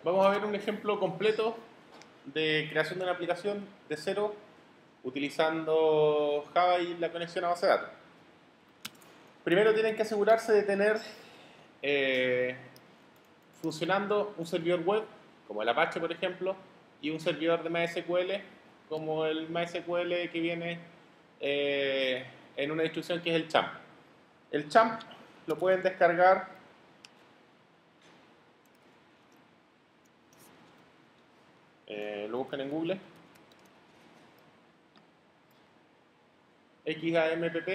Vamos a ver un ejemplo completo de creación de una aplicación de cero utilizando Java y la conexión a base de datos. Primero tienen que asegurarse de tener eh, funcionando un servidor web, como el Apache por ejemplo, y un servidor de MySQL, como el MySQL que viene en una distribución que es el Champ. El Champ lo pueden descargar lo buscan en Google, XAMPP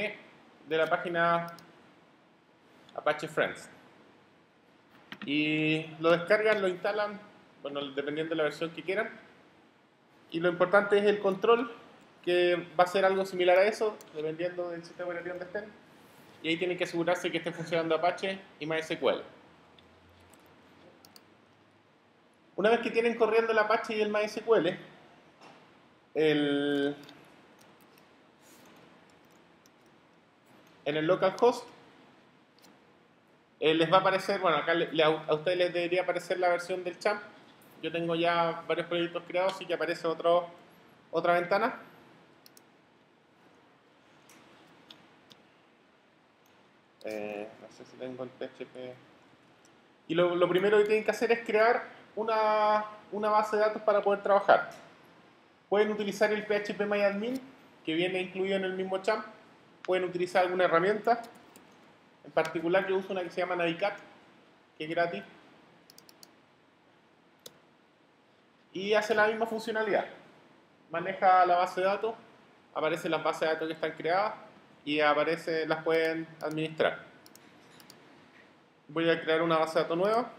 de la página Apache Friends. Y lo descargan, lo instalan, bueno, dependiendo de la versión que quieran. Y lo importante es el control, que va a ser algo similar a eso, dependiendo del sistema operativo donde estén. Y ahí tienen que asegurarse que esté funcionando Apache y MySQL. Una vez que tienen corriendo el Apache y el MySQL, en el localhost les va a aparecer, bueno, acá a ustedes les debería aparecer la versión del Champ. Yo tengo ya varios proyectos creados, así que aparece otra ventana. No sé si tengo el PHP. Y lo primero que tienen que hacer es crear una base de datos para poder trabajar. Pueden utilizar el PHPMyAdmin, que viene incluido en el mismo Champ. Pueden utilizar alguna herramienta. En particular yo uso una que se llama Navicat, que es gratis. Y hace la misma funcionalidad. Maneja la base de datos, aparecen las bases de datos que están creadas y las pueden administrar. Voy a crear una base de datos nueva.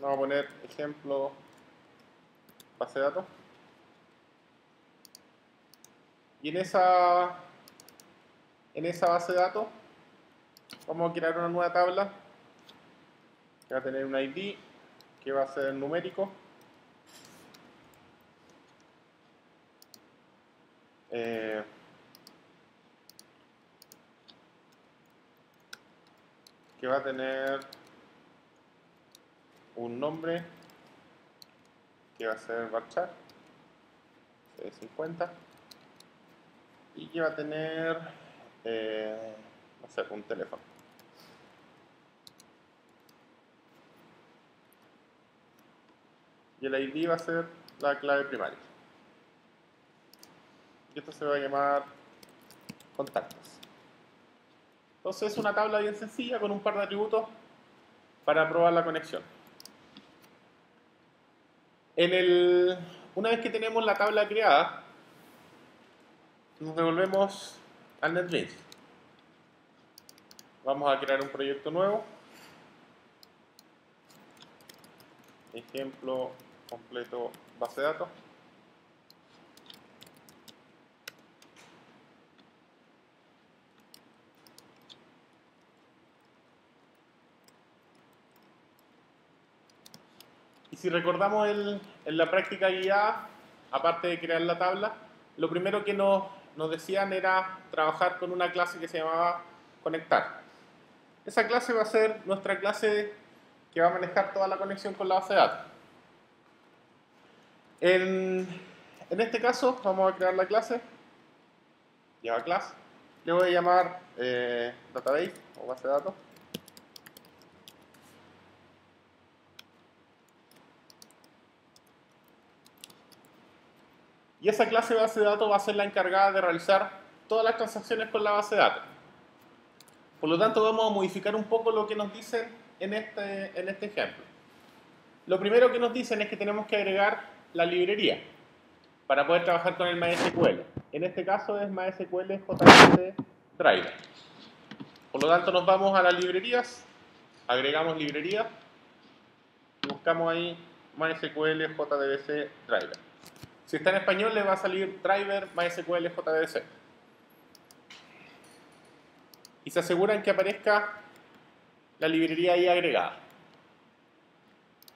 Vamos a poner ejemplo base de datos. Y en esa base de datos vamos a crear una nueva tabla que va a tener un ID que va a ser numérico. Que va a tener un nombre que va a ser varchar 50 y que va a tener no sé, un teléfono. Y el ID va a ser la clave primaria. Y esto se va a llamar contactos. Entonces es una tabla bien sencilla con un par de atributos para probar la conexión. Una vez que tenemos la tabla creada, nos devolvemos al NetBeans. Vamos a crear un proyecto nuevo. Ejemplo completo base de datos. Y si recordamos en la práctica guiada, aparte de crear la tabla, lo primero que nos decían era trabajar con una clase que se llamaba conectar. Esa clase va a ser nuestra clase que va a manejar toda la conexión con la base de datos. En este caso vamos a crear la clase, Java class, le voy a llamar database o base de datos. Y esa clase de base de datos va a ser la encargada de realizar todas las transacciones con la base de datos. Por lo tanto, vamos a modificar un poco lo que nos dicen en este ejemplo. Lo primero que nos dicen es que tenemos que agregar la librería para poder trabajar con el MySQL. En este caso es MySQL JS Driver. Por lo tanto, nos vamos a las librerías, agregamos librería y buscamos ahí MySQL JDBC Driver. Si está en español, le va a salir Driver MySQL JDBC. Y se aseguran que aparezca la librería ahí agregada.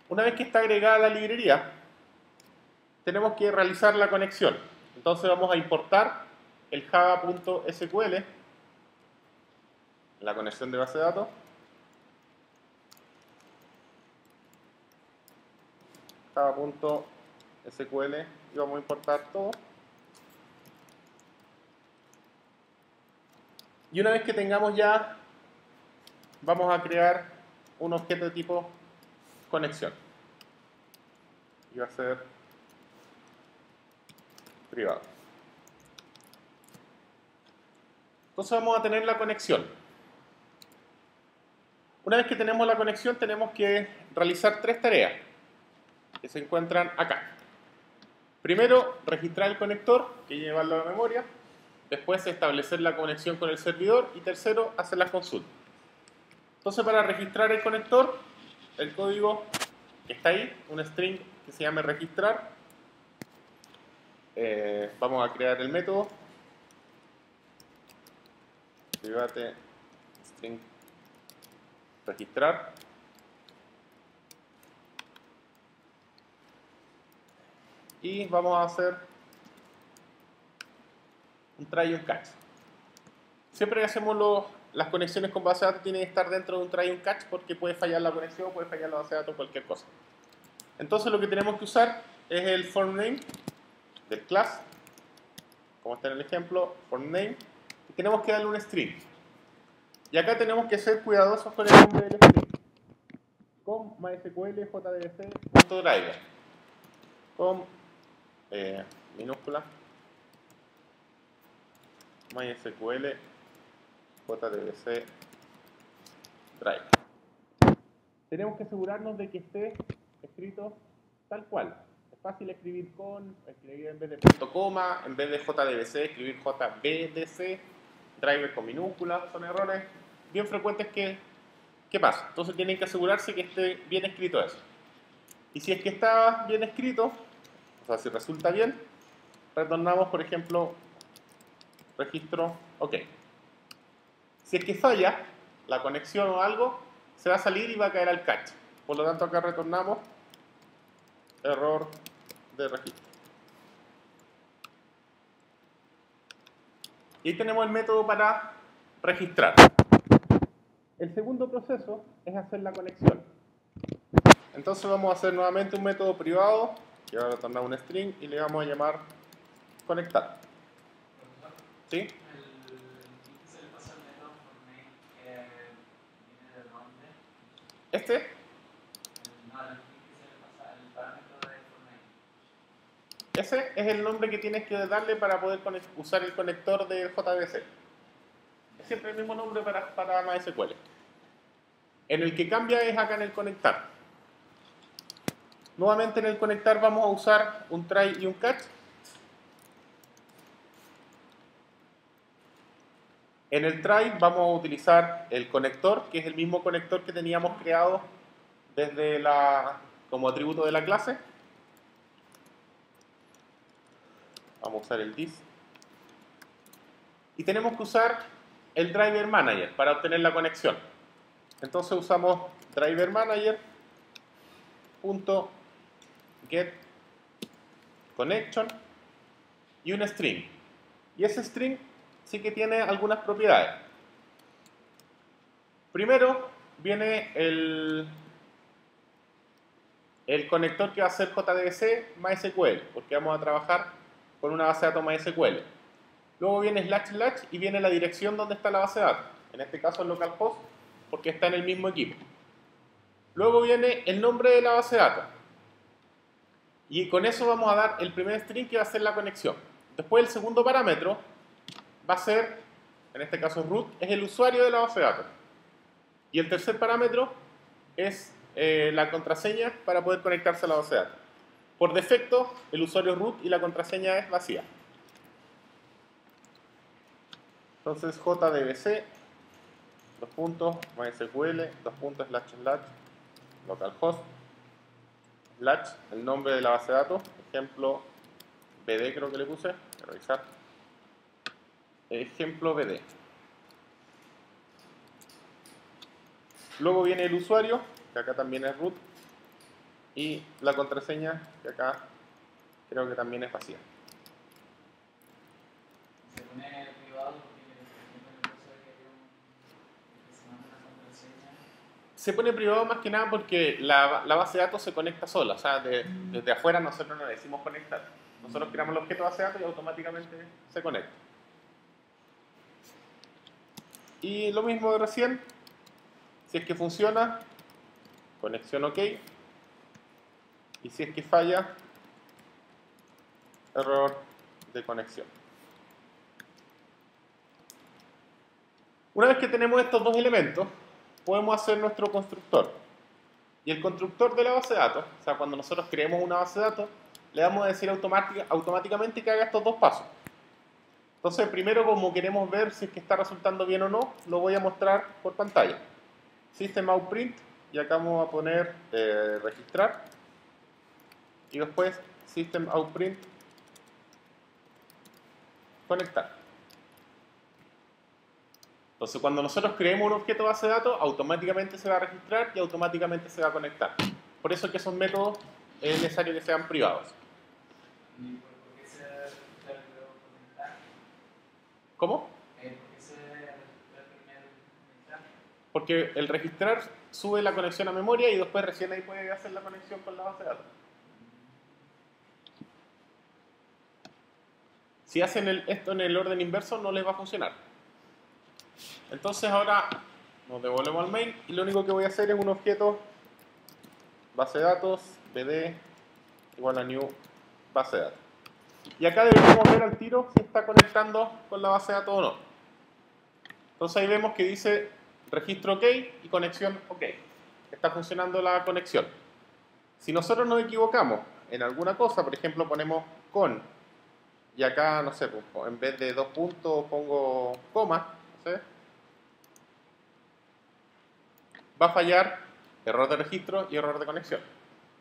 Una vez que está agregada la librería, tenemos que realizar la conexión. Entonces vamos a importar el java.sql, la conexión de base de datos. Java.sql y vamos a importar todo. Y una vez que tengamos ya, vamos a crear un objeto de tipo conexión. Y va a ser privado. Entonces vamos a tener la conexión. Una vez que tenemos la conexión, tenemos que realizar 3 tareas que se encuentran acá. Primero, registrar el conector, que llevarlo a la memoria. Después, establecer la conexión con el servidor. Y tercero, hacer las consultas. Entonces, para registrar el conector, el código que está ahí, un string que se llame registrar. Vamos a crear el método private string registrar. Y vamos a hacer un try y un catch. Siempre que hacemos las conexiones con base de datos tiene que estar dentro de un try y un catch porque puede fallar la conexión, puede fallar la base de datos, cualquier cosa. Entonces lo que tenemos que usar es el form name del class, como está en el ejemplo, form name, y tenemos que darle un string. Y acá tenemos que ser cuidadosos con el nombre del string. Con MySQL jdbc.driver. Con minúscula MySQL jdbc driver. Tenemos que asegurarnos de que esté escrito tal cual. Es fácil escribir escribir en vez de punto coma, en vez de jdbc, escribir jbdc, driver con minúsculas, son errores bien frecuentes que pasan. Entonces tienen que asegurarse que esté bien escrito eso. Y si es que está bien escrito, o sea, si resulta bien, retornamos, por ejemplo, registro OK. Si es que falla la conexión o algo, se va a salir y va a caer al catch. Por lo tanto, acá retornamos error de registro. Y ahí tenemos el método para registrar. El segundo proceso es hacer la conexión. Entonces vamos a hacer nuevamente un método privado que va a retornar un string y le vamos a llamar conectar. ¿Sí? ¿Este? Ese es el nombre que tienes que darle para poder usar el conector de JDBC. Es siempre el mismo nombre para MySQL. En el que cambia es acá en el conectar. Nuevamente en el conectar vamos a usar un try y un catch. En el try vamos a utilizar el conector, que es el mismo conector que teníamos creado desde como atributo de la clase. Vamos a usar el this. Y tenemos que usar el driver manager para obtener la conexión. Entonces usamos driver manager .get connection y un string. Y ese string sí que tiene algunas propiedades. Primero viene el conector que va a ser JDBC MySQL, porque vamos a trabajar con una base de datos MySQL. Luego viene // y viene la dirección donde está la base de datos. En este caso es localhost, porque está en el mismo equipo. Luego viene el nombre de la base de datos. Y con eso vamos a dar el primer string que va a ser la conexión. Después el segundo parámetro va a ser, en este caso root, es el usuario de la base de datos. Y el tercer parámetro es la contraseña para poder conectarse a la base de datos. Por defecto, el usuario root y la contraseña es vacía. Entonces jdbc, MySQL, // localhost, / el nombre de la base de datos, ejemplo bd creo que le puse, voy a revisar, ejemplo bd. Luego viene el usuario, que acá también es root, y la contraseña, que acá creo que también es vacía. Se pone privado porque se manda una contraseña. se pone privado más que nada porque la base de datos se conecta sola, o sea, desde afuera nosotros no le decimos conectar. Nosotros creamos el objeto base de datos y automáticamente se conecta. Y lo mismo de recién, si es que funciona, conexión OK, y si es que falla, error de conexión. Una vez que tenemos estos dos elementos, podemos hacer nuestro constructor. Y el constructor de la base de datos, o sea, cuando nosotros creemos una base de datos, le vamos a decir automáticamente que haga estos dos pasos. Entonces, primero, como queremos ver si es que está resultando bien o no, lo voy a mostrar por pantalla. System out print, y acá vamos a poner registrar. Y después, system out print, conectar. Entonces, cuando nosotros creemos un objeto base de datos, automáticamente se va a registrar y automáticamente se va a conectar. Por eso es que esos métodos es necesario que sean privados. ¿Y por qué se registra y luego conectar? ¿Cómo? ¿Por qué se registra primero y conectar? Porque el registrar sube la conexión a memoria y después recién ahí puede hacer la conexión con la base de datos. Si hacen esto en el orden inverso, no les va a funcionar. Entonces ahora nos devolvemos al main y lo único que voy a hacer es un objeto base de datos bd igual a new base de datos. Y acá deberíamos ver al tiro si está conectando con la base de datos o no. Entonces ahí vemos que dice registro OK y conexión OK. Está funcionando la conexión. Si nosotros nos equivocamos en alguna cosa, por ejemplo ponemos con, y acá, no sé, en vez de 2 puntos pongo coma, no sé, va a fallar error de registro y error de conexión.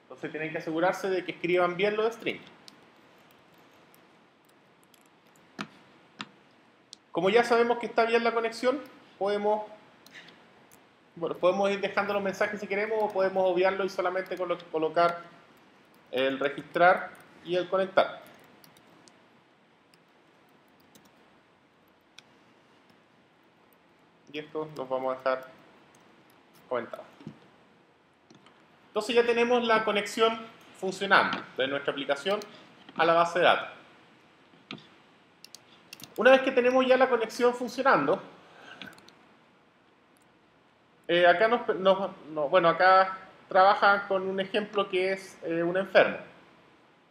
Entonces tienen que asegurarse de que escriban bien lo de string. Como ya sabemos que está bien la conexión, podemos ir dejando los mensajes si queremos o podemos obviarlo y solamente colocar el registrar y el conectar. Y esto los vamos a dejar comentados. Entonces ya tenemos la conexión funcionando de nuestra aplicación a la base de datos. Una vez que tenemos ya la conexión funcionando, acá trabaja con un ejemplo que es un enfermo.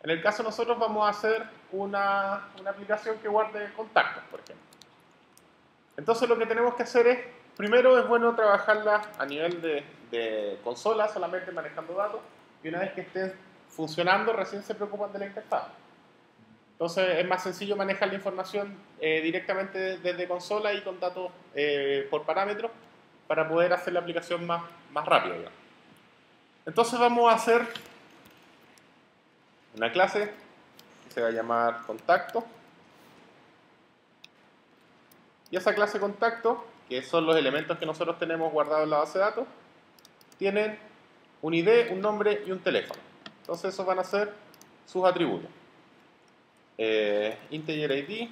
En el caso nosotros vamos a hacer una aplicación que guarde contactos, por ejemplo. Entonces lo que tenemos que hacer es, primero es bueno trabajarla a nivel de consola, solamente manejando datos, y una vez que estén funcionando, recién se preocupan de la interfaz. Entonces es más sencillo manejar la información directamente desde consola y con datos por parámetros para poder hacer la aplicación más rápida, digamos. Entonces vamos a hacer una clase que se va a llamar contacto. Y esa clase contacto, que son los elementos que nosotros tenemos guardados en la base de datos, tienen un ID, un nombre y un teléfono. Entonces esos van a ser sus atributos. Integer ID,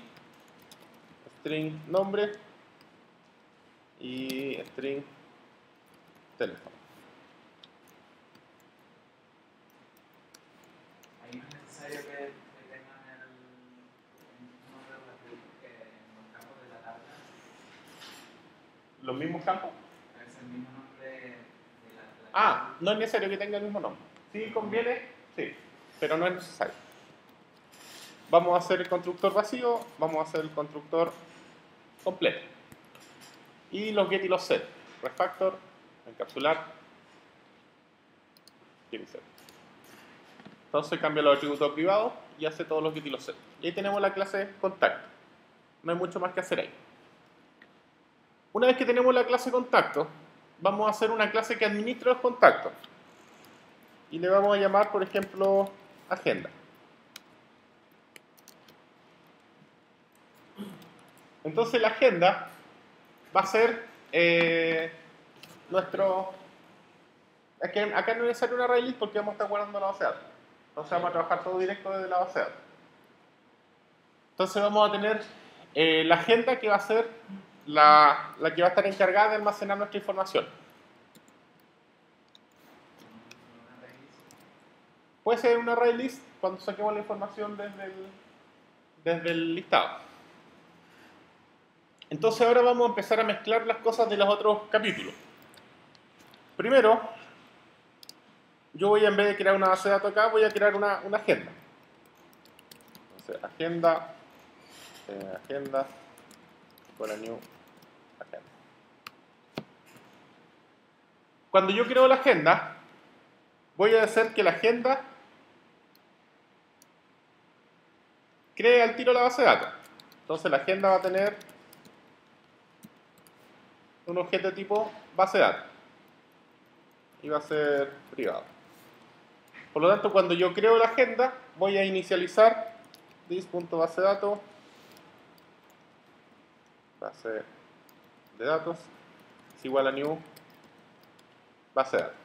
string nombre y string teléfono. Ahí no es necesario que tengan el nombre de los atributos que en los campos de la tabla. ¿Los mismos campos? Es el mismo nombre de la Ah, no es necesario que tenga el mismo nombre. Sí conviene, sí, pero no es necesario. Vamos a hacer el constructor vacío, vamos a hacer el constructor completo. Y los get y los set. Refactor, encapsular, get y set. Entonces cambia los atributos privados y hace todos los get y los set. Y ahí tenemos la clase contacto. No hay mucho más que hacer ahí. Una vez que tenemos la clase contacto, vamos a hacer una clase que administra los contactos. Y le vamos a llamar, por ejemplo, agenda. Entonces la agenda va a ser nuestro... Es que acá no es necesario una array list porque vamos a estar guardando la base de datos. Entonces vamos a trabajar todo directo desde la base de datos. Entonces vamos a tener la agenda que va a ser la que va a estar encargada de almacenar nuestra información. puede ser un array list cuando saquemos la información desde el listado. Entonces ahora vamos a empezar a mezclar las cosas de los otros capítulos. Primero, yo voy, en vez de crear una base de datos acá, voy a crear una agenda. Entonces, agenda, con new agenda. Cuando yo creo la agenda, voy a hacer que la agenda cree al tiro la base de datos. Entonces la agenda va a tener un objeto de tipo base de datos y va a ser privado. Por lo tanto, cuando yo creo la agenda, voy a inicializar this.basedatos, base de datos es igual a new base de datos.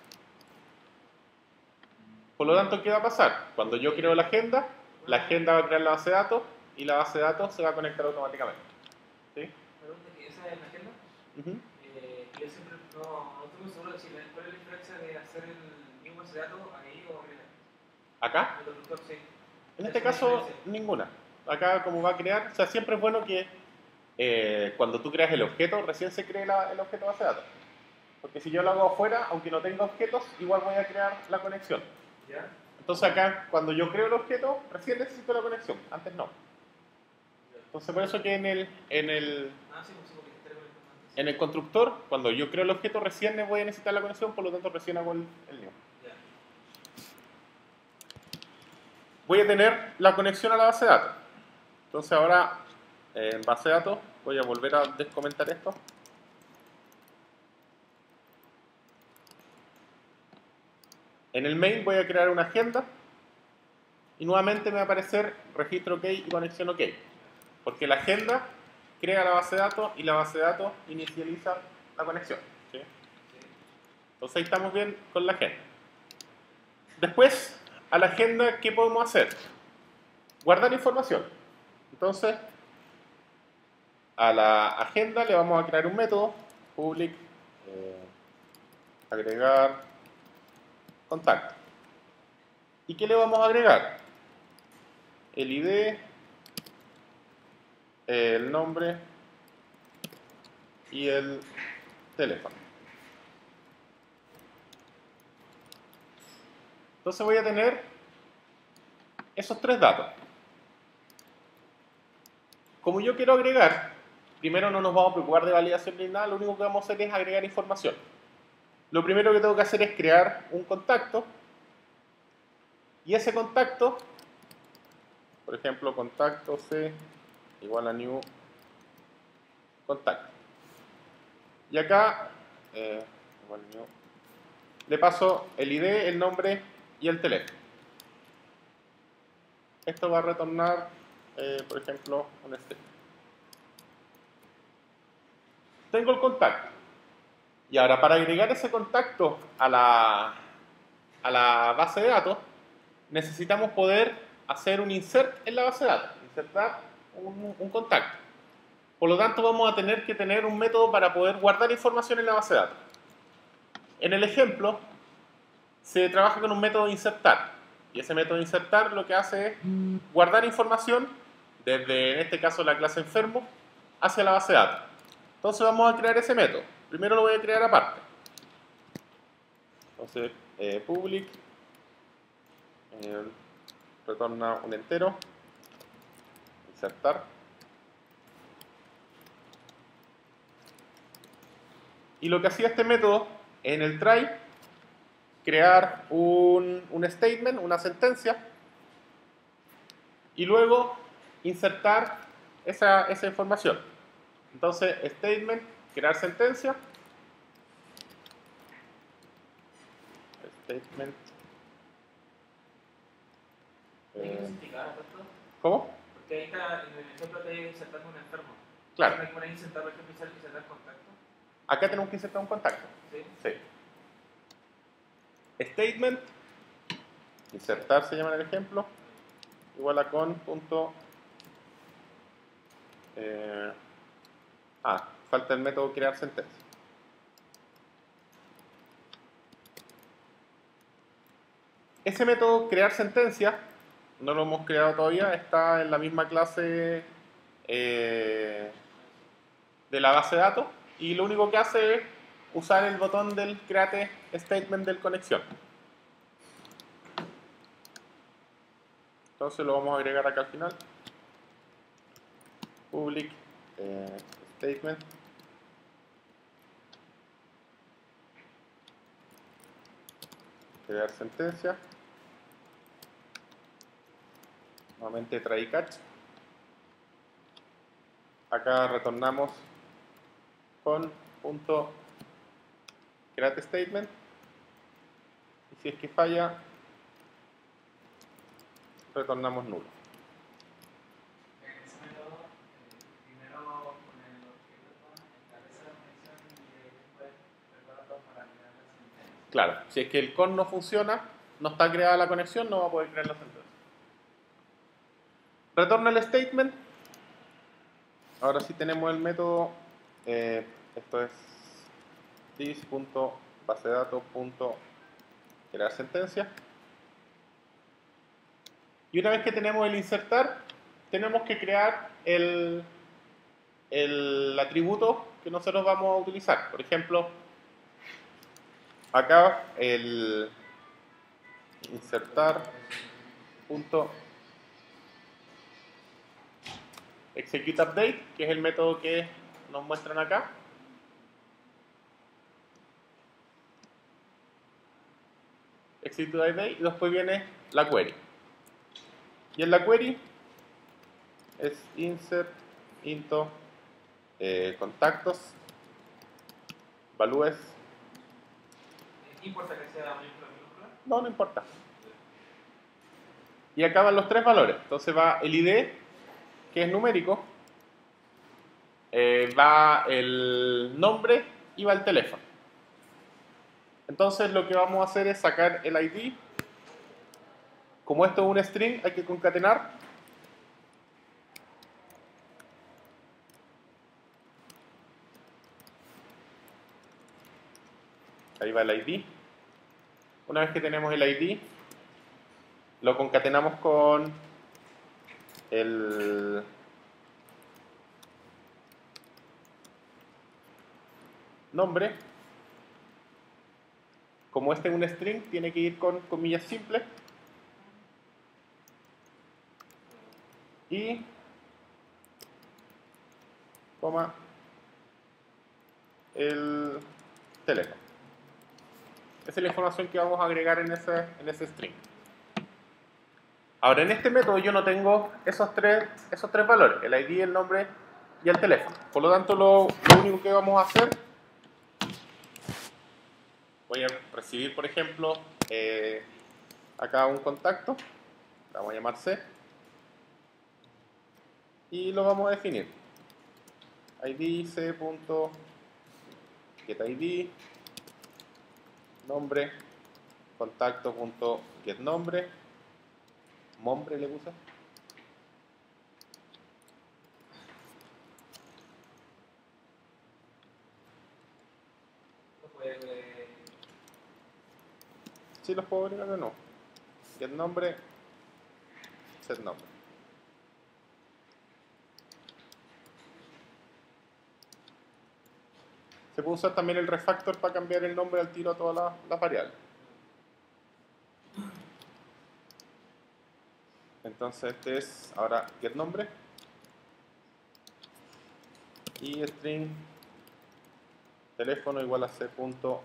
Por lo tanto, ¿qué va a pasar? Cuando yo creo la agenda va a crear la base de datos y la base de datos se va a conectar automáticamente. ¿Sí? Pregunta que esa es la agenda. Uh-huh. Yo siempre no estoy muy seguro de cuál es la diferencia de hacer el new base de datos ahí o arriba. ¿Acá? El doctor, sí. En este caso, ninguna. Acá, como va a crear, o sea, siempre es bueno que cuando tú creas el objeto, recién se cree el objeto base de datos. Porque si yo lo hago afuera, aunque no tenga objetos, igual voy a crear la conexión. ¿Ya? Entonces acá, cuando yo creo el objeto, recién necesito la conexión, antes no. Entonces por eso que en el constructor, cuando yo creo el objeto, recién voy a necesitar la conexión, por lo tanto recién hago el new. Voy a tener la conexión a la base de datos. Entonces ahora, en base de datos, voy a volver a descomentar esto. En el main voy a crear una agenda y nuevamente me va a aparecer registro OK y conexión OK. Porque la agenda crea la base de datos y la base de datos inicializa la conexión. ¿Sí? Entonces ahí estamos bien con la agenda. Después, a la agenda, ¿qué podemos hacer? Guardar información. Entonces, a la agenda le vamos a crear un método, public, agregar contacto. ¿Y qué le vamos a agregar? El ID, el nombre y el teléfono. Entonces voy a tener esos tres datos. Como yo quiero agregar, primero no nos vamos a preocupar de validación ni nada, lo único que vamos a hacer es agregar información. Lo primero que tengo que hacer es crear un contacto y ese contacto, por ejemplo, contacto C igual a new contacto. Y acá igual new, le paso el ID, el nombre y el teléfono. Esto va a retornar, por ejemplo, un string. Tengo el contacto. Y ahora, para agregar ese contacto a la base de datos, necesitamos poder hacer un insert en la base de datos, insertar un contacto. Por lo tanto, vamos a tener que tener un método para poder guardar información en la base de datos. En el ejemplo, se trabaja con un método de insertar. Y ese método de insertar lo que hace es guardar información desde, en este caso, la clase enfermo, hacia la base de datos. Entonces vamos a crear ese método. Primero lo voy a crear aparte. Entonces, public, retorna un entero, insertar. Y lo que hacía este método, en el try, crear un statement, una sentencia, y luego insertar esa información. Entonces, statement, crear sentencia, statement. ¿Cómo? Porque ahí está, en el ejemplo te insertando un enfermo. Claro. ¿Hay que insertar, por ejemplo, insertar contacto? Acá tenemos que insertar un contacto. Sí. Sí. Statement, insertar se llama en el ejemplo, igual a con punto. Falta el método crear sentencia. Ese método crear sentencia, no lo hemos creado todavía, está en la misma clase de la base de datos y lo único que hace es usar el botón del create statement del conexión. Entonces lo vamos a agregar acá al final. Public statement. Crear sentencia. Nuevamente try catch. Acá retornamos con punto create statement. Y si es que falla, retornamos nulo. En ese método, primero con el objeto establece la conexión y después prepara todo para crear la sentencia. Claro, si es que el con no funciona, no está creada la conexión, no va a poder crear la sentencia. Retorna el statement. Ahora sí tenemos el método, esto es this.basedatos.crear sentencia. Y una vez que tenemos el insertar, tenemos que crear el atributo que nosotros vamos a utilizar. Por ejemplo, acá el insertar punto execute update, que es el método que nos muestran acá. Execute update y después viene la query. Y en la query es insert into contactos valúes. ¿Qué importa que sea mayúscula o minúscula? No, no importa. Y acá van los tres valores. Entonces va el ID, que es numérico, va el nombre y va el teléfono. Entonces lo que vamos a hacer es sacar el ID. Como esto es un string, hay que concatenar. Ahí va el ID. Una vez que tenemos el ID, lo concatenamos con el nombre. Como este es un string, tiene que ir con comillas simples. Y coma el teléfono. Esa es la información que vamos a agregar en ese string. Ahora, en este método yo no tengo esos tres valores, el ID, el nombre y el teléfono. Por lo tanto, lo único que vamos a hacer, voy a recibir, por ejemplo, acá un contacto, le vamos a llamar C, y lo vamos a definir. ID C.getID, nombre, contacto.getNombre, nombre le puse. Sí, los puedo agregar o no. GetNombre, setNombre. Se puede usar también el refactor para cambiar el nombre al tiro a todas las variables. Entonces este es ahora getNombre y string teléfono igual a c.getTeléfono.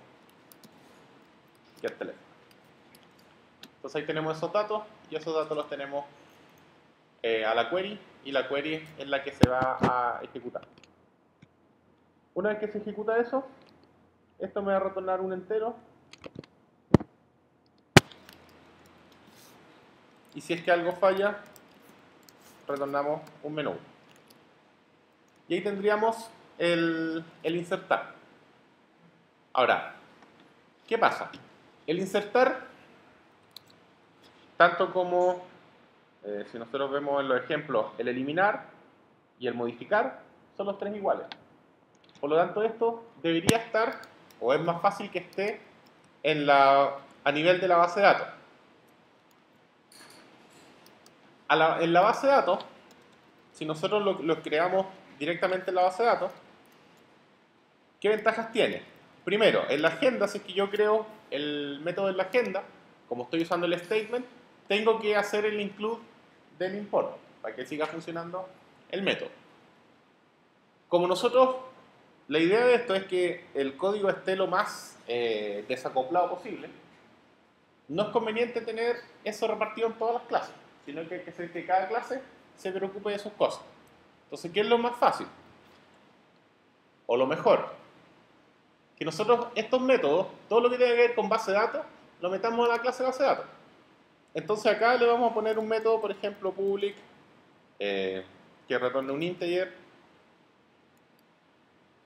Entonces ahí tenemos esos datos y esos datos los tenemos a la query y la query es la que se va a ejecutar. Una vez que se ejecuta eso, esto me va a retornar un entero. Y si es que algo falla, retornamos un menú. Y ahí tendríamos el insertar. Ahora, ¿qué pasa? El insertar, tanto como, si nosotros vemos en los ejemplos, el eliminar y el modificar, son los tres iguales. Por lo tanto, esto debería estar, o es más fácil que esté, a nivel de la base de datos. En la base de datos, si nosotros lo creamos directamente en la base de datos, ¿qué ventajas tiene? Primero, en la agenda, si es que yo creo el método en la agenda, como estoy usando el statement, tengo que hacer el include del import para que siga funcionando el método. Como nosotros, la idea de esto es que el código esté lo más desacoplado posible, no es conveniente tener eso repartido en todas las clases, sino que hay que hacer que cada clase se preocupe de sus cosas. Entonces, ¿qué es lo más fácil? O lo mejor, que nosotros estos métodos, todo lo que tiene que ver con base de datos, lo metamos en la clase de base de datos. Entonces acá le vamos a poner un método, por ejemplo, public, que retorne un integer,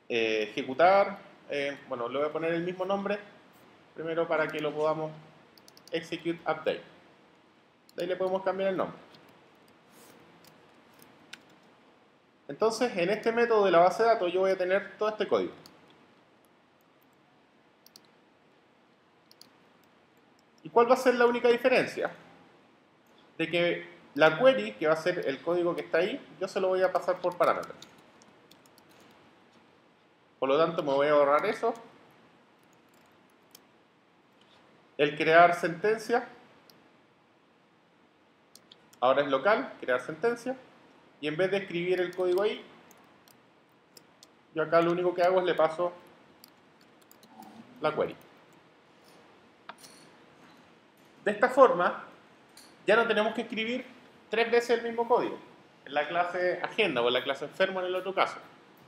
ejecutar, bueno, le voy a poner el mismo nombre, primero para que lo podamos execute update. De ahí le podemos cambiar el nombre. Entonces, en este método de la base de datos yo voy a tener todo este código. ¿Y cuál va a ser la única diferencia? De que la query, que va a ser el código que está ahí, yo se lo voy a pasar por parámetros. Por lo tanto, me voy a ahorrar eso. El crear sentencia, ahora es local, crear sentencia. Y en vez de escribir el código ahí, yo acá lo único que hago es le paso la query. De esta forma, ya no tenemos que escribir 3 veces el mismo código, en la clase agenda o en la clase enfermo en el otro caso,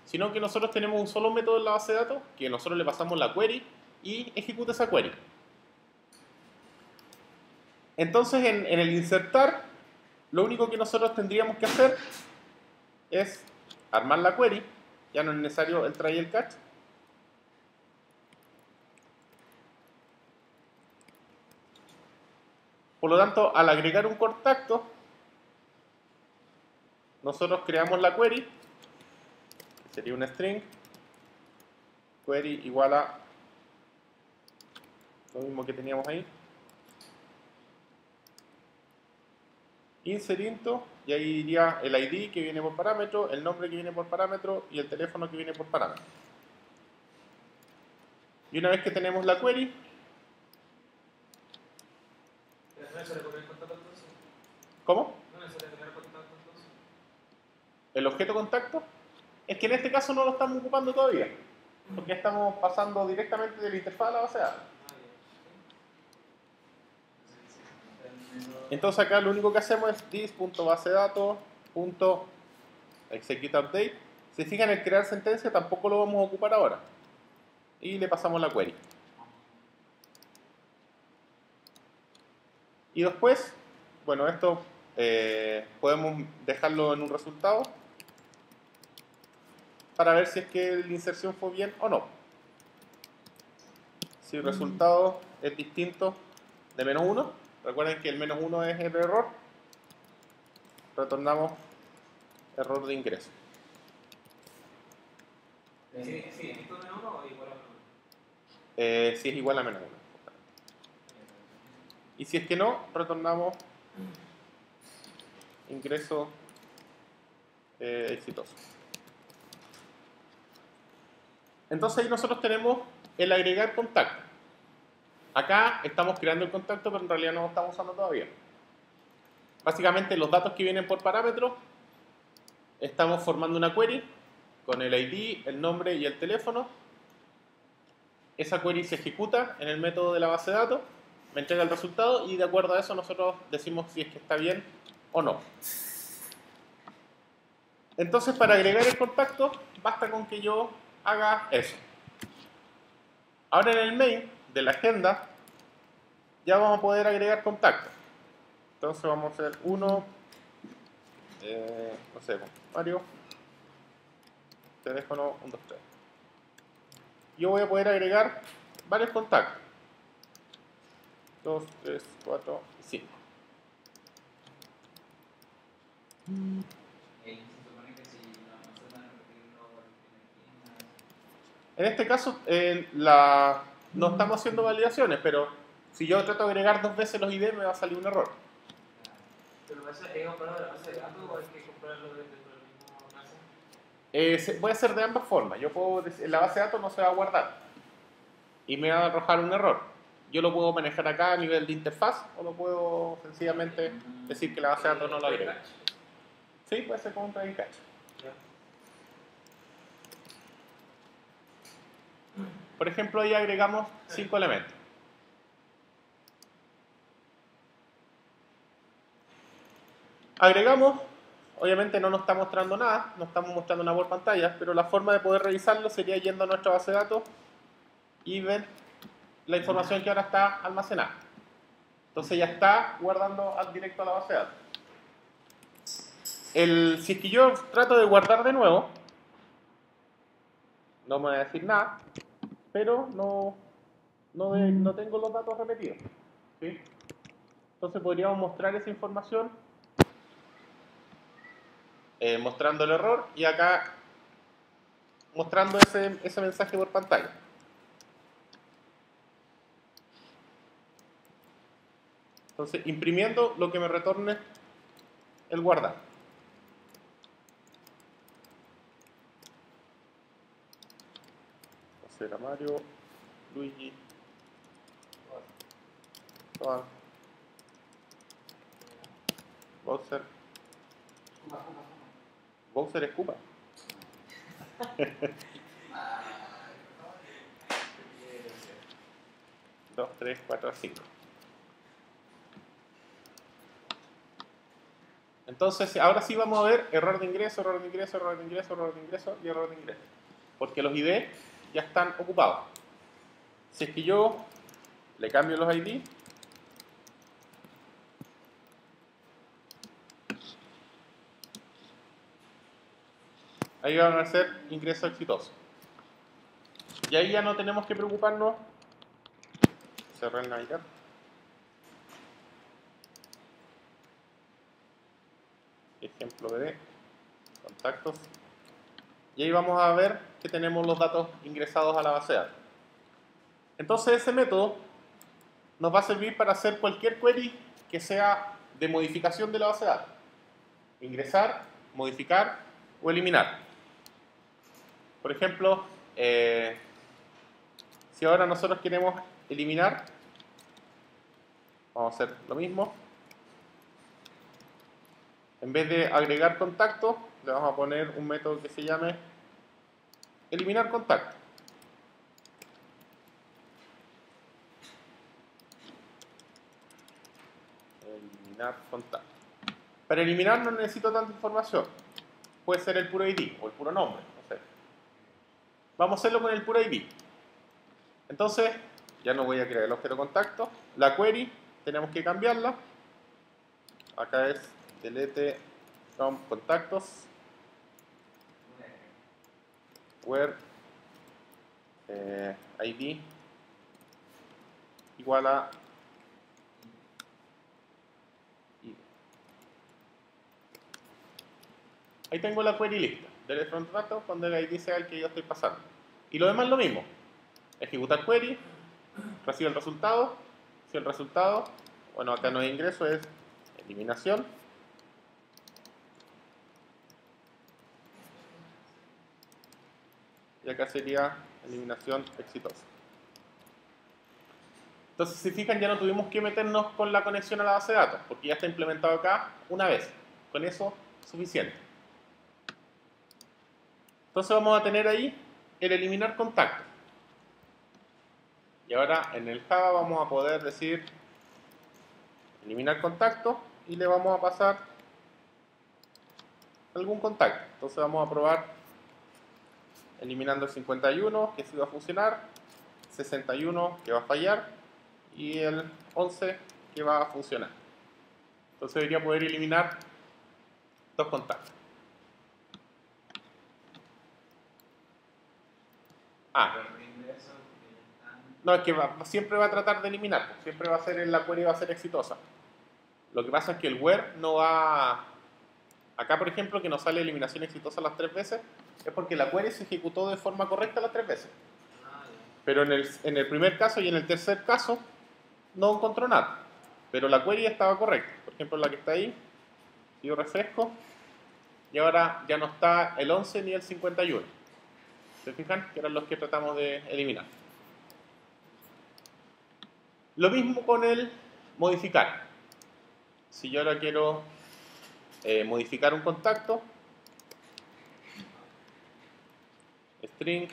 sino que nosotros tenemos un solo método en la base de datos, que nosotros le pasamos la query y ejecuta esa query. Entonces, en el insertar, lo único que nosotros tendríamos que hacer es armar la query, ya no es necesario el try y el catch. Por lo tanto, al agregar un contacto, nosotros creamos la query, que sería un string, query igual a lo mismo que teníamos ahí, insert into, y ahí iría el ID que viene por parámetro, el nombre que viene por parámetro y el teléfono que viene por parámetro. Y una vez que tenemos la query, ¿cómo? El objeto contacto es que en este caso no lo estamos ocupando todavía, porque estamos pasando directamente de la interfaz a la base de datos. Entonces acá lo único que hacemos es this.basedatos.executeUpdate. Si fijan, el crear sentencia tampoco lo vamos a ocupar ahora. Y le pasamos la query. Y después, bueno, esto podemos dejarlo en un resultado para ver si es que la inserción fue bien o no. Si el resultado es distinto de -1, recuerden que el -1 es el error, retornamos error de ingreso. Sí, ¿esto es -1 o igual a Si es igual a -1. Y si es que no, retornamos ingreso exitoso. Entonces ahí nosotros tenemos el agregar contacto. Acá estamos creando el contacto, pero en realidad no lo estamos usando todavía. Básicamente los datos que vienen por parámetro, estamos formando una query con el ID, el nombre y el teléfono. Esa query se ejecuta en el método de la base de datos, me entrega el resultado y de acuerdo a eso nosotros decimos si es que está bien o no. Entonces, para agregar el contacto, basta con que yo haga eso. Ahora en el main de la agenda ya vamos a poder agregar contacto. Entonces vamos a hacer uno, no sé, Mario, teléfono 123. Yo voy a poder agregar varios contactos. 2, 3, 4 y 5. En este caso, no estamos haciendo validaciones, pero si yo trato de agregar 2 veces los ID me va a salir un error. ¿Pero eso es comprarlo de la base de datos o hay que comprarlo dentro del mismo caso? Voy a hacer de ambas formas. Yo puedo en la base de datos no se va a guardar y me va a arrojar un error. Yo lo puedo manejar acá a nivel de interfaz o lo puedo sencillamente decir que la base de datos no lo agrega. Sí, puede ser con un try catch. Por ejemplo, ahí agregamos 5 elementos. Agregamos, obviamente no nos está mostrando nada, no estamos mostrando nada por pantalla, pero la forma de poder revisarlo sería yendo a nuestra base de datos y ver la información que ahora está almacenada. Entonces ya está guardando directo a la base de datos. Si es que yo trato de guardar de nuevo, no me va a decir nada, pero no tengo los datos repetidos. ¿Sí? Entonces podríamos mostrar esa información mostrando el error y acá mostrando ese mensaje por pantalla. Entonces, imprimiendo lo que me retorne el guardar. José Mario, Luigi, Joan, Bowser. Bowser es Koopa. 2, 3, 4, 5. Entonces, ahora sí vamos a ver error de ingreso, error de ingreso, error de ingreso, error de ingreso y error de ingreso. Porque los ID ya están ocupados. Si es que yo le cambio los ID, ahí van a ser ingreso exitoso. Y ahí ya no tenemos que preocuparnos. Cerrar el navegador. Ejemplo de contactos. Y ahí vamos a ver que tenemos los datos ingresados a la base de datos. Entonces ese método nos va a servir para hacer cualquier query que sea de modificación de la base de datos. Ingresar, modificar o eliminar. Por ejemplo, si ahora nosotros queremos eliminar, vamos a hacer lo mismo. En vez de agregar contacto, le vamos a poner un método que se llame eliminar contacto. Eliminar contacto. Para eliminar no necesito tanta información. Puede ser el puro ID o el puro nombre. No sé. Vamos a hacerlo con el puro ID. Entonces, ya no voy a crear el objeto contacto. La query tenemos que cambiarla. Acá es delete from contactos where ID igual a ID. Ahí tengo la query lista. Delete from contactos cuando el ID sea el que yo estoy pasando. Y lo demás lo mismo. Ejecutar query, recibe el resultado. Si el resultado, bueno, acá no hay ingreso, es eliminación. Y acá sería eliminación exitosa. Entonces, si fijan, ya no tuvimos que meternos con la conexión a la base de datos, porque ya está implementado acá una vez. Con eso, suficiente. Entonces vamos a tener ahí el eliminar contacto. Y ahora en el Java vamos a poder decir eliminar contacto y le vamos a pasar algún contacto. Entonces vamos a probar eliminando el 51, que sí va a funcionar, 61, que va a fallar, y el 11, que va a funcionar. Entonces debería poder eliminar 2 contactos. No, es que siempre va a tratar de eliminar, siempre va a ser, la query va a ser exitosa. Lo que pasa es que el where no va... Acá, por ejemplo, que nos sale eliminación exitosa las 3 veces, es porque la query se ejecutó de forma correcta las 3 veces. Pero en el primer caso y en el tercer caso no encontró nada. Pero la query estaba correcta. Por ejemplo, la que está ahí Y yo refresco. Y ahora ya no está el 11 ni el 51. ¿Se fijan? Que eran los que tratamos de eliminar. Lo mismo con el modificar. Si yo ahora quiero modificar un contacto, string,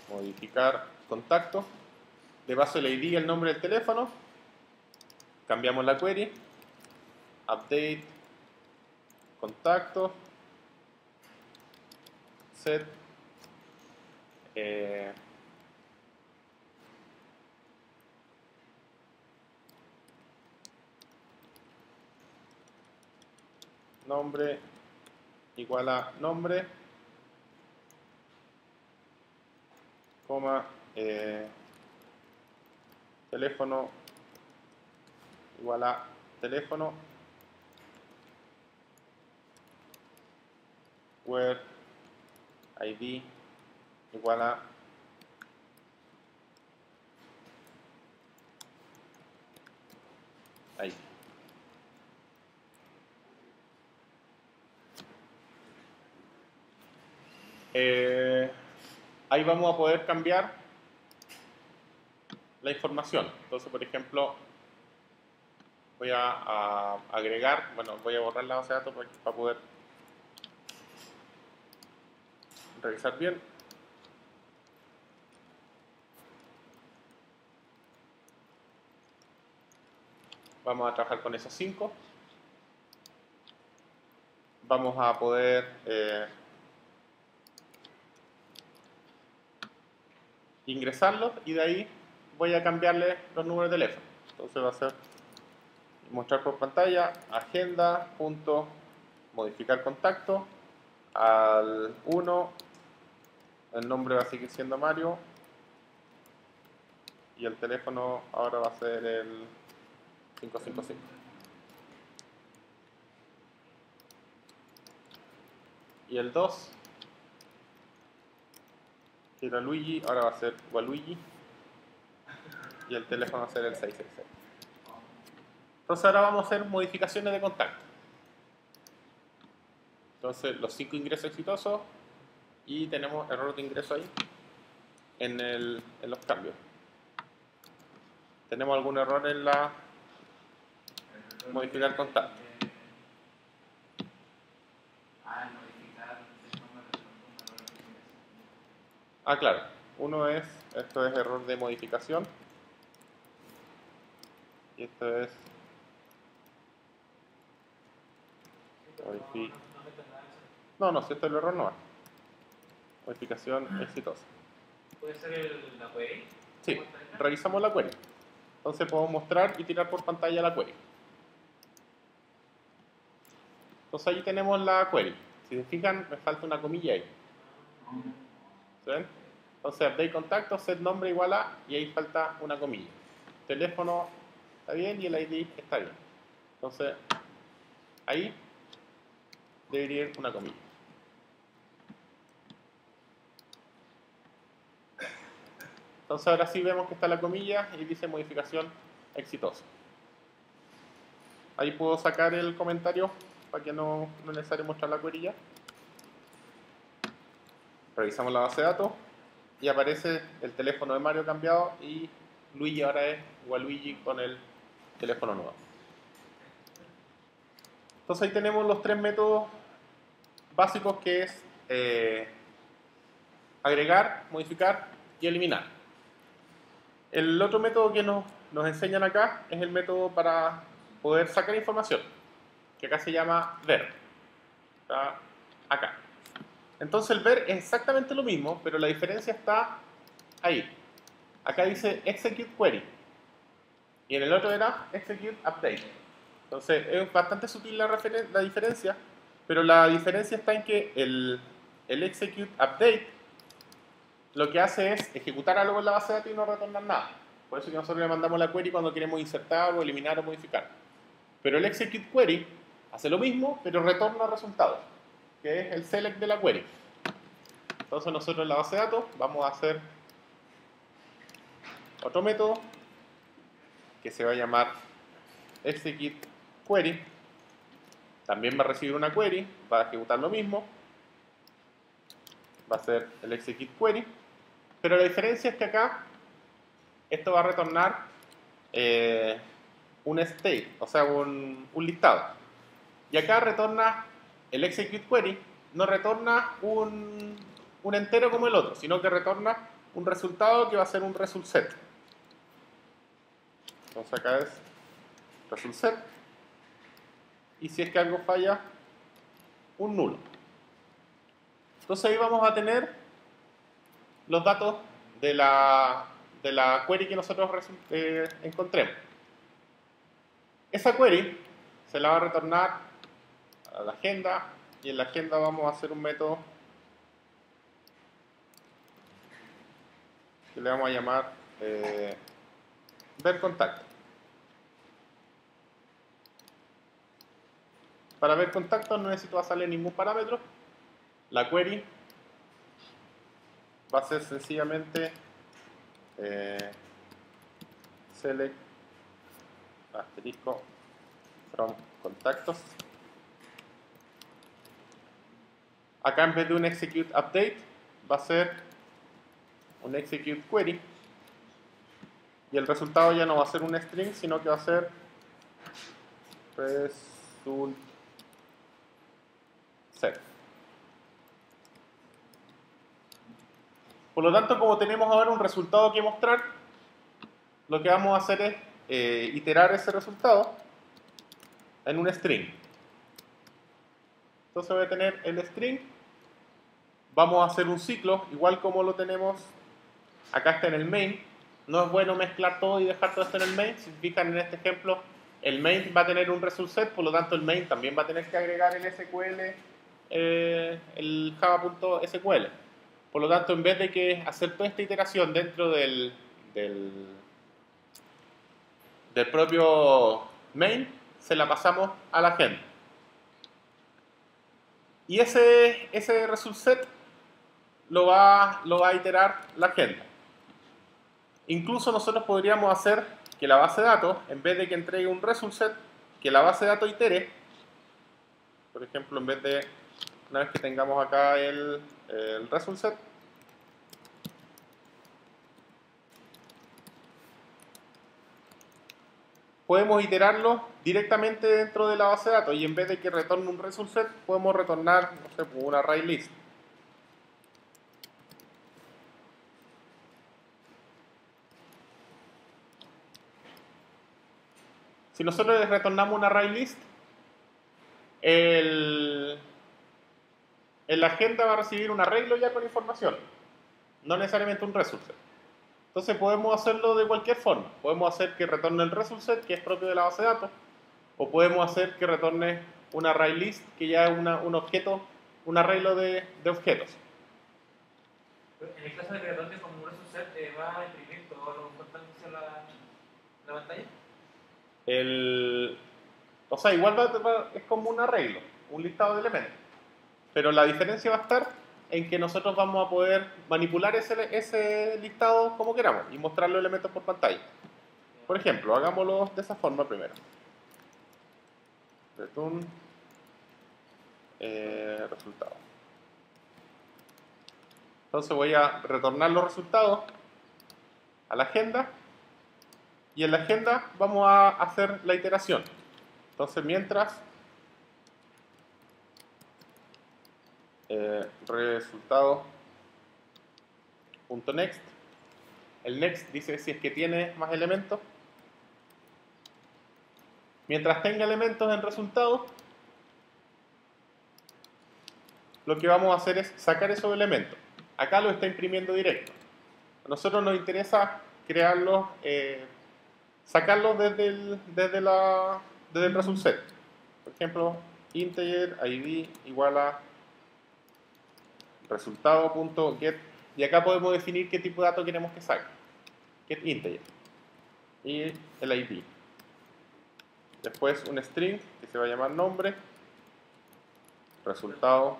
modificar contacto, le paso el ID y el nombre del teléfono, cambiamos la query, update, contacto, set, nombre igual a nombre, coma, teléfono igual a teléfono, where ID igual a ID. Ahí vamos a poder cambiar la información. Entonces, por ejemplo, voy a agregar, bueno, voy a borrar la base de datos para poder revisar bien. Vamos a trabajar con esos 5. Vamos a poder ingresarlos y de ahí voy a cambiarle los números de teléfono. Entonces va a ser mostrar por pantalla, agenda, punto, modificar contacto, al 1, el nombre va a seguir siendo Mario y el teléfono ahora va a ser el 555. Y el 2, que era Luigi, ahora va a ser Waluigi y el teléfono va a ser el 666. Entonces ahora vamos a hacer modificaciones de contacto. Entonces los 5 ingresos exitosos y tenemos error de ingreso ahí en los cambios. ¿Tenemos algún error en la modificar contacto? Ah, claro. Uno es, esto es error de modificación. Y esto es no, si esto es el error no es. Modificación exitosa. ¿Puede ser la query? Sí, revisamos la query. Entonces podemos mostrar y tirar por pantalla la query. Entonces ahí tenemos la query. Si se fijan, me falta una comilla ahí. ¿Se ven? Entonces update contacto, set nombre igual a, y ahí falta una comilla. Teléfono está bien y el ID está bien. Entonces ahí debería ir una comilla. Entonces ahora sí vemos que está la comilla y dice modificación exitosa. Ahí puedo sacar el comentario para que no es necesario mostrar la query ya. Revisamos la base de datos y aparece el teléfono de Mario cambiado y Luigi ahora es Waluigi con el teléfono nuevo. Entonces ahí tenemos los 3 métodos básicos que es agregar, modificar y eliminar. El otro método que nos enseñan acá es el método para poder sacar información, que acá se llama ver. Está acá. Entonces el ver es exactamente lo mismo, pero la diferencia está ahí. Acá dice execute query y en el otro era execute update. Entonces es bastante sutil la diferencia, pero la diferencia está en que el execute update lo que hace es ejecutar algo en la base de datos y no retornar nada. Por eso que nosotros le mandamos la query cuando queremos insertar o eliminar o modificar. Pero el execute query hace lo mismo, pero retorna resultados, que es el select de la query. Entonces nosotros en la base de datos vamos a hacer otro método que se va a llamar execute query, también va a recibir una query, va a ejecutar lo mismo, va a ser el execute query, pero la diferencia es que acá esto va a retornar un state, o sea, un listado. Y acá retorna el execute query, no retorna un entero como el otro, sino que retorna un resultado que va a ser un result set. Entonces acá es result set, y si es que algo falla, un nulo. Entonces ahí vamos a tener los datos de la query que nosotros encontremos. Esa query se la va a retornar a la agenda, y en la agenda vamos a hacer un método que le vamos a llamar ver contacto. Para ver contacto no necesito pasarle ningún parámetro. La query va a ser sencillamente select asterisco from contactos. Acá en vez de un execute update va a ser un execute query, y el resultado ya no va a ser un string, sino que va a ser result set. Por lo tanto, como tenemos ahora un resultado que mostrar, lo que vamos a hacer es iterar ese resultado en un string. Entonces voy a tener el string, vamos a hacer un ciclo, igual como lo tenemos acá está en el main. No es bueno mezclar todo y dejar todo esto en el main. Si se fijan en este ejemplo, el main va a tener un result set, por lo tanto el main también va a tener que agregar el SQL, el java.sql. Por lo tanto, en vez de que hacer toda esta iteración dentro del propio main, se la pasamos a la agenda. Y ese result set lo va a iterar la agenda. Incluso nosotros podríamos hacer que la base de datos, en vez de que entregue un result set, que la base de datos itere. Por ejemplo, en vez de, una vez que tengamos acá el result set, podemos iterarlo directamente dentro de la base de datos, y en vez de que retorne un result set, podemos retornar, no sé, un array list. Si nosotros les retornamos un array list, en la agenda va a recibir un arreglo ya con información, no necesariamente un result set. Entonces podemos hacerlo de cualquier forma. Podemos hacer que retorne el result set, que es propio de la base de datos, o podemos hacer que retorne un array list, que ya es un objeto, un arreglo de objetos. En el caso de que retorne como un result set, ¿va a imprimir todos los contactos en la pantalla? O sea, igual es como un arreglo, un listado de elementos. Pero la diferencia va a estar en que nosotros vamos a poder manipular ese listado como queramos y mostrar los elementos por pantalla. Por ejemplo, hagámoslo de esa forma primero. Return resultado. Entonces voy a retornar los resultados a la agenda, y en la agenda vamos a hacer la iteración. Entonces mientras resultado.next, el next dice si es que tiene más elementos. Mientras tenga elementos en resultado, lo que vamos a hacer es sacar esos elementos. Acá lo está imprimiendo directo. A nosotros nos interesa crearlos, sacarlos desde el result set. Por ejemplo, integer id igual a resultado.get, y acá podemos definir qué tipo de dato queremos que saque. Get integer y el id. Después un string que se va a llamar nombre, resultado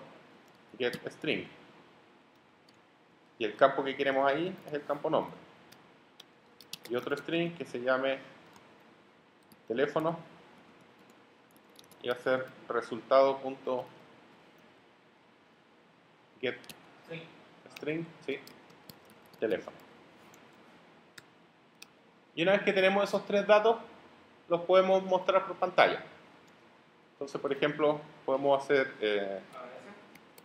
get string, y el campo que queremos ahí es el campo nombre, y otro string que se llame teléfono y va a ser resultado.get Sí. string, sí, teléfono. Y una vez que tenemos esos tres datos, los podemos mostrar por pantalla. Entonces, por ejemplo, podemos hacer Ahora ese.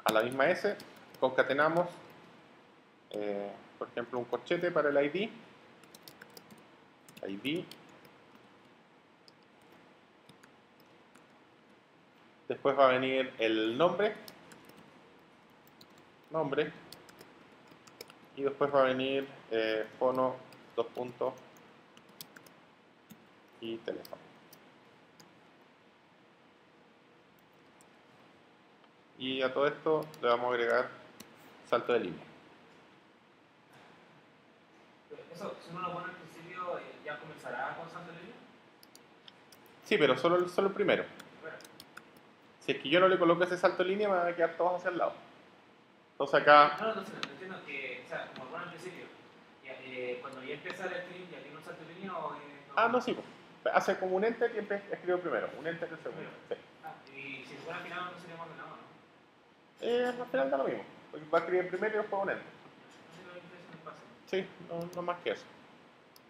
a la misma S, concatenamos, por ejemplo, un corchete para el ID, después va a venir el nombre, y después va a venir fono, dos puntos, y teléfono. Y a todo esto le vamos a agregar salto de línea. Eso, si uno lo pone al principio, ¿ya comenzará con salto de línea? Sí, pero solo el primero. Bueno, Si es que yo no le coloco ese salto de línea, me van a quedar todos hacia el lado. Entonces acá, no, entonces entiendo que, o sea, como lo pone al principio, ya, cuando ya empieza el stream, ¿ya tiene un salto de línea o no? no, sí, pues, hace como un enter y escribo primero, un enter y el segundo. Sí. Y si se pone al final, no sería más de nada, ¿no? Al final da lo mismo, porque va a escribir primero y después un enter. No sé lo que interesa en el paso. Sí, no más que eso.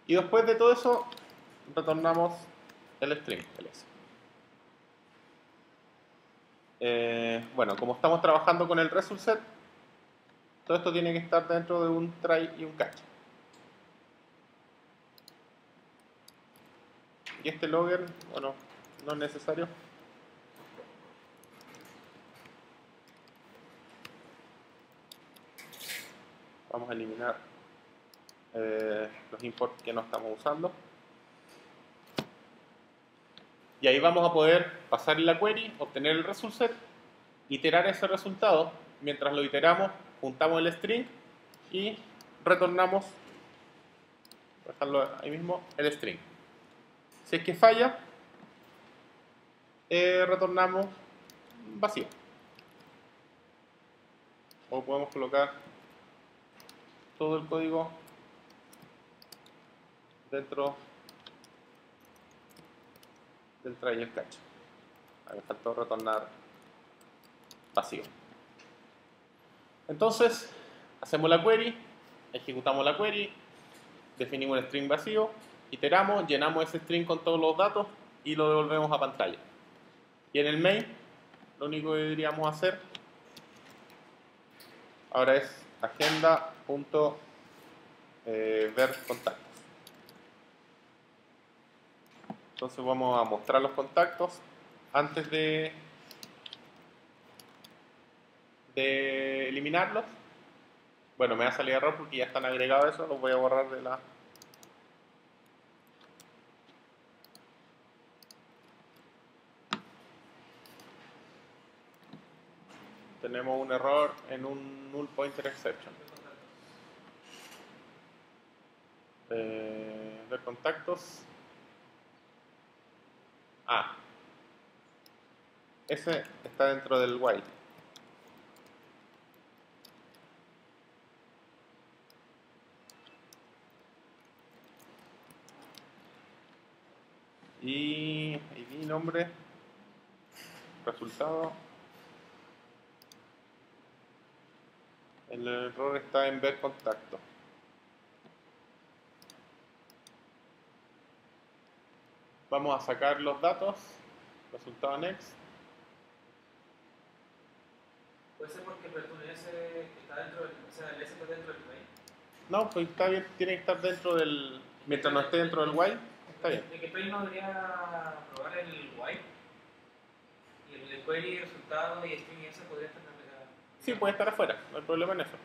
Y después de todo eso, retornamos el string, el S. Bueno, como estamos trabajando con el result set, todo esto tiene que estar dentro de un try y un catch. Y este logger, bueno, no es necesario. Vamos a eliminar los imports que no estamos usando. Y ahí vamos a poder pasar la query, obtener el result set, iterar ese resultado. Mientras lo iteramos, juntamos el string y retornamos, dejarlo ahí mismo, el string. Si es que falla, retornamos vacío. O podemos colocar todo el código dentro del try y el catch. Me faltó retornar vacío. Entonces, hacemos la query, ejecutamos la query, definimos el string vacío, iteramos, llenamos ese string con todos los datos y lo devolvemos a pantalla. Y en el main, lo único que deberíamos hacer ahora es agenda.ver contactos. Entonces vamos a mostrar los contactos antes de eliminarlos. Bueno, me va a salir error porque ya están agregados eso, los voy a borrar de la... Tenemos un error en un null pointer exception. Ver contactos. Ese está dentro del while. Y ID, nombre, resultado. El error está en ver contacto. Vamos a sacar los datos. Resultado next. Puede ser porque el S está dentro del, o sea, el S está dentro del main. No, pues está bien, tiene que estar dentro del... Mientras no esté dentro del while, está bien. De que Play no debería probar el while y el query, resultado y string S podría estar también. Sí, puede estar afuera, no hay problema en eso.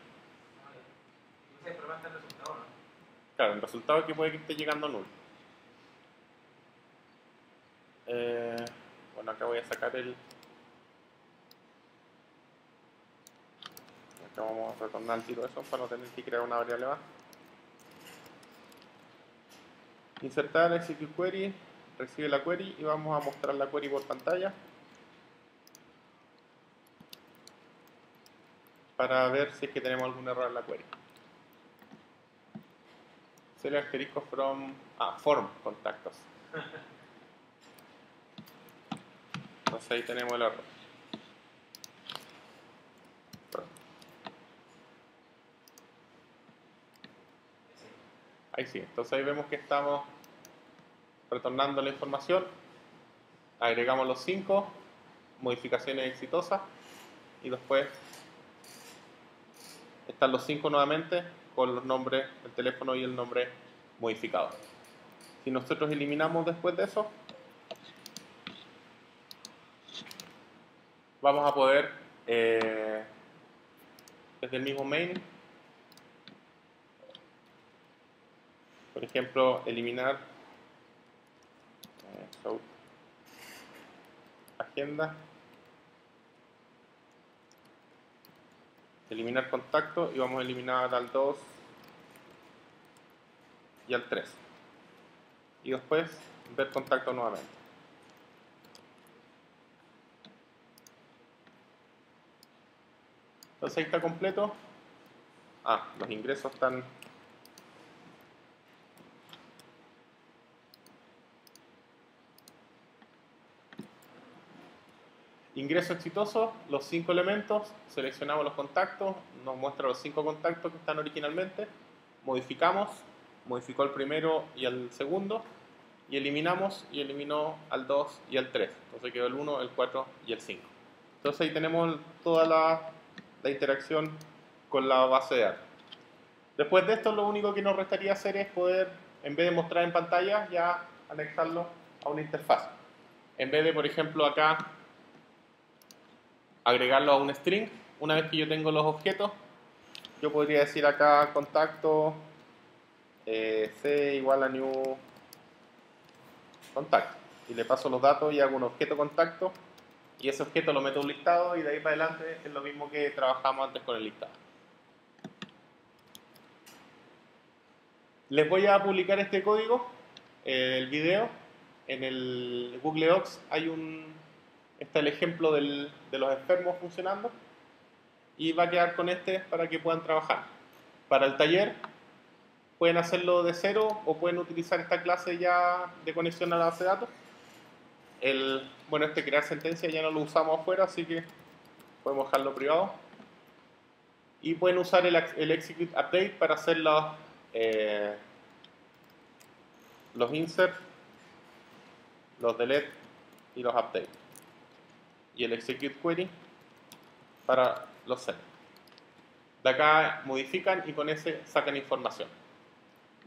Entonces el problema está en el resultado, ¿no? Claro, el resultado es que puede que esté llegando null. Bueno, acá voy a sacar el... Acá vamos a retornar el tiro eso para no tener que crear una variable más. Insertar execute query, recibe la query y vamos a mostrar la query por pantalla para ver si es que tenemos algún error en la query. Select asterisco from form contactos. Entonces ahí tenemos el error. Ahí sí, entonces ahí vemos que estamos retornando la información, agregamos los 5, modificaciones exitosas, y después están los 5 nuevamente con los nombres, el teléfono y el nombre modificado. Si nosotros eliminamos después de eso, vamos a poder, desde el mismo main, por ejemplo, eliminar agenda, eliminar contacto, y vamos a eliminar al 2 y al 3, y después ver contacto nuevamente. Entonces ahí está completo. Los ingresos están ingreso exitoso, los 5 elementos, seleccionamos los contactos, nos muestra los 5 contactos que están originalmente, modificamos, modificó el primero y el segundo, y eliminamos, y eliminó al 2 y al 3. Entonces quedó el 1, el 4 y el 5. Entonces ahí tenemos toda la interacción con la base de datos. Después de esto, lo único que nos restaría hacer es poder, en vez de mostrar en pantalla, ya anexarlo a una interfaz. En vez de, por ejemplo, acá agregarlo a un string, una vez que yo tengo los objetos, yo podría decir acá contacto c igual a new contacto, y le paso los datos y hago un objeto contacto, y ese objeto lo meto en un listado, y de ahí para adelante es lo mismo que trabajamos antes con el listado. Les voy a publicar este código, el video, en el Google Docs está el ejemplo de los enfermos funcionando, y va a quedar con este para que puedan trabajar. Para el taller pueden hacerlo de cero o pueden utilizar esta clase ya de conexión a la base de datos. Este crear sentencia ya no lo usamos afuera, así que podemos dejarlo privado. Y pueden usar el execute update para hacer los insert, los delete y los update. Y el execute query para los select. De acá modifican y con ese sacan información.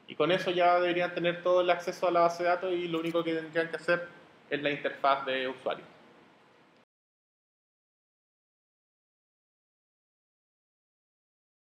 Y con eso ya deberían tener todo el acceso a la base de datos, y lo único que tendrían que hacer es la interfaz de usuario.